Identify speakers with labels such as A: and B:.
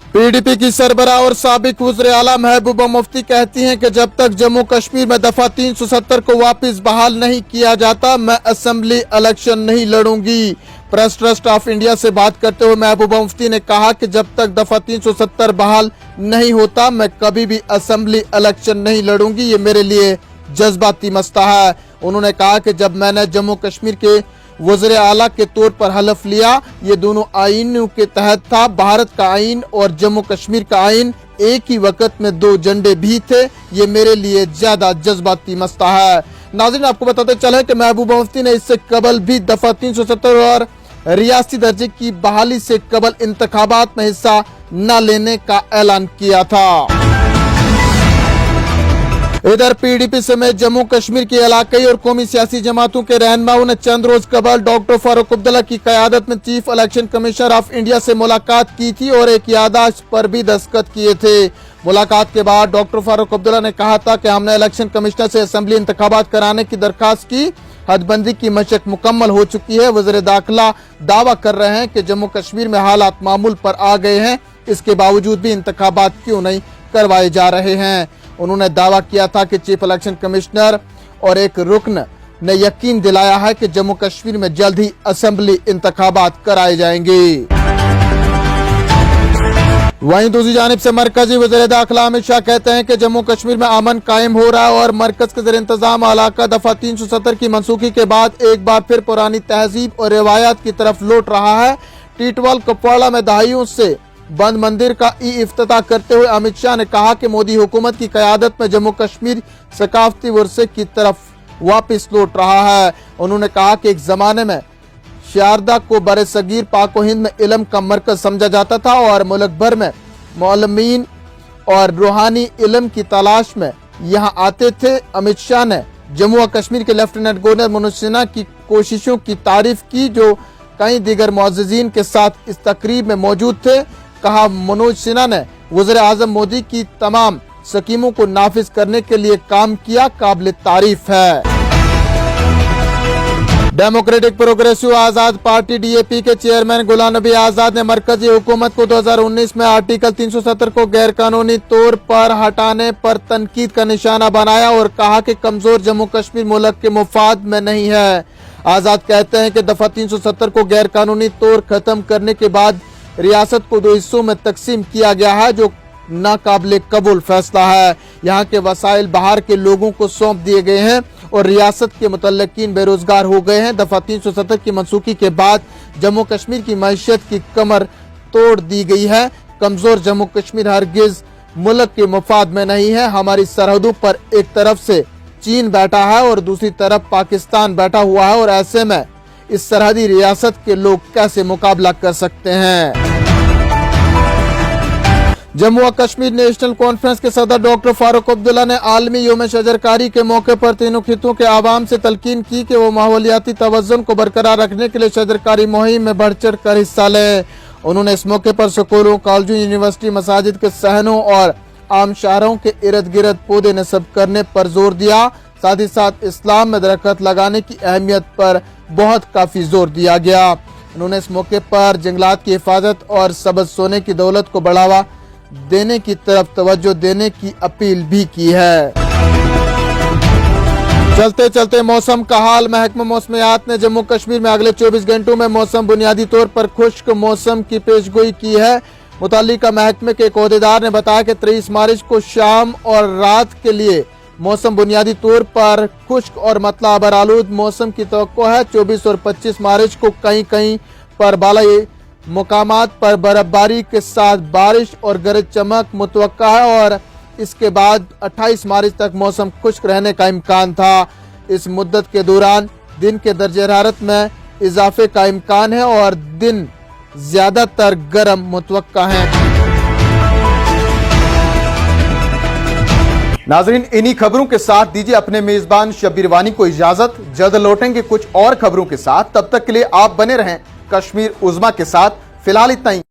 A: PDP की सरबराह और साबिक वज़ीर आला महबूबा मुफ्ती कहती हैं कि जब तक जम्मू कश्मीर में दफा 370 को वापस बहाल नहीं किया जाता मैं असेंबली इलेक्शन नहीं लड़ूंगी। प्रेस ट्रस्ट ऑफ इंडिया से बात करते हुए महबूबा मुफ्ती ने कहा कि जब तक दफा 370 बहाल नहीं होता मैं कभी भी असेंबली इलेक्शन नहीं लड़ूंगी। ये मेरे लिए जज्बाती मसला है। उन्होंने कहा कि जब मैंने जम्मू कश्मीर के वज़ीर आला के तौर पर हलफ लिया, ये दोनों आईनों के तहत था। भारत का आईन और जम्मू कश्मीर का आईन एक ही वक्त में दो झंडे भी थे। ये मेरे लिए ज्यादा जज्बाती मसला है। नाज़रीन, आपको बताते चले कि महबूबा मुफ्ती ने इससे कबल भी दफा 370 और रियासती दर्जे की बहाली से कबल इंतखाबात में हिस्सा न लेने का ऐलान किया था। इधर पीडीपी समेत जम्मू कश्मीर के इलाकाई और कौमी सियासी जमातों के रहनुमाओं ने चंद रोज कबल डॉक्टर फारूक अब्दुल्ला की क़यादत में chief election commissioner of India से मुलाकात की थी और एक याददाश्त पर भी दस्तखत किए थे। मुलाकात के बाद डॉक्टर फारूक अब्दुल्ला ने कहा था कि हमने इलेक्शन कमिश्नर से असेंबली इंतखाबात कराने की दरखास्त की। हदबंदी की मशक मुकम्मल हो चुकी है। वज़ीर दाखिला दावा कर रहे हैं कि जम्मू कश्मीर में हालात मामूल पर आ गए हैं, इसके बावजूद भी इंतखाबात क्यों नहीं करवाए जा रहे हैं। उन्होंने दावा किया था कि चीफ इलेक्शन कमिश्नर और एक रुकन ने यकीन दिलाया है कि जम्मू कश्मीर में जल्द ही असेंबली इंतखाबात कराए जाएंगे। वहीं दूसरी जानिब से मरकजी वज़ीर दाखिला अमित शाह कहते हैं कि जम्मू कश्मीर में अमन कायम हो रहा है और मरकज के ज़ेर इंतजाम इलाका दफा 370 की मनसूखी के बाद एक बार फिर पुरानी तहजीब और रिवायात की तरफ लौट रहा है। टीटवाल कुपवाड़ा में दहाइयों से बंद मंदिर का इफ्तिताह करते हुए अमित शाह ने कहा कि मोदी हुकूमत की क़यादत में जम्मू कश्मीर सकाफती वर्से की तरफ वापस लौट रहा है। उन्होंने कहा कि एक जमाने में शारदा को बरे सगीर पाको हिंद में इल्म का मरकज समझा जाता था और मुल्क भर में मौलमीन और रूहानी इल्म की तलाश में यहाँ आते थे। अमित शाह ने जम्मू और कश्मीर के लेफ्टिनेंट गवर्नर मनोज सिन्हा की कोशिशों की तारीफ की, जो कई दीगर मुअज़्ज़िज़ीन के साथ इस तकरीब में मौजूद थे। कहा, मनोज सिन्हा ने वज़ीर आज़म मोदी की तमाम स्कीमों को नाफिज करने के लिए काम किया, काबिल तारीफ है। डेमोक्रेटिक प्रोग्रेसिव आजाद पार्टी डीएपी के चेयरमैन गुलाम नबी आजाद ने मरकजी हुकूमत को 2019 में आर्टिकल 370 को गैर कानूनी तौर पर हटाने पर तनकीद का निशाना बनाया और कहा कि कमजोर जम्मू कश्मीर मुल्क के मुफाद में नहीं है। आजाद कहते हैं कि दफा 370 को गैर कानूनी तौर खत्म करने के बाद रियासत को दो हिस्सों में तकसीम किया गया है, जो नाकाबिले कबूल फैसला है। यहाँ के वसाइल बाहर के लोगों को सौंप दिए गए हैं और रियासत के मुतल्लिकीन बेरोजगार हो गए हैं। दफा 370 की मनसूखी के बाद जम्मू कश्मीर की मईशत की कमर तोड़ दी गई है। कमजोर जम्मू कश्मीर हरगिज मुल्क के मुफाद में नहीं है। हमारी सरहदों पर एक तरफ से चीन बैठा है और दूसरी तरफ पाकिस्तान बैठा हुआ है और ऐसे में इस सरहदी रियासत के लोग कैसे मुकाबला कर सकते हैं। जम्मू और कश्मीर नेशनल कॉन्फ्रेंस के सदर डॉक्टर फारूक अब्दुल्ला ने आलमी यौम शजरकारी के मौके पर तीनों खित्तों के आवाम से तलकीन की कि वो माहौलियाती तवज़्ज़ुन को बरकरार रखने के लिए शजरकारी मुहिम में बढ़ चढ़ कर हिस्सा लें। उन्होंने इस मौके पर स्कूलों, कॉलेजों, यूनिवर्सिटी, मसाजिद के सहनों और आम शाहरों के इर्द गिर्द पौधे नस्ब करने पर जोर दिया। साथ ही साथ इस्लाम में दरख्त लगाने की अहमियत पर बहुत काफी जोर दिया गया। उन्होंने इस मौके पर जंगलात की हिफाजत और सबज सोने की दौलत को बढ़ावा देने की तरफ तवज्जो देने की अपील भी की है। चलते चलते मौसम का हाल। महकमा मौसमियात ने जम्मू कश्मीर में अगले 24 घंटों में मौसम बुनियादी तौर पर खुश्क मौसम की पेशगोई की है। मुतल्लिका महकमे के एक ओहदेदार ने बताया कि 23 मार्च को शाम और रात के लिए मौसम बुनियादी तौर पर खुश्क और मतला अबरालूद मौसम की तवक्को है। 24 और 25 मार्च को कहीं कहीं पर बालाई मुकामात पर बर्फबारी के साथ बारिश और गरज चमक मुतवक्का है और इसके बाद 28 मार्च तक मौसम खुश्क रहने का इम्कान था। इस मुद्दत के दौरान दिन के दर्जे हरारत में इजाफे का इम्कान है और दिन ज्यादातर गर्म मुतवक्का है। नाजरीन, इन्हीं खबरों के साथ दीजिए अपने मेजबान शब्बीर वानी को इजाजत। जल्द लौटेंगे कुछ और खबरों के साथ। तब तक के लिए आप बने रहें कश्मीर उज़्मा के साथ। फिलहाल इतना ही।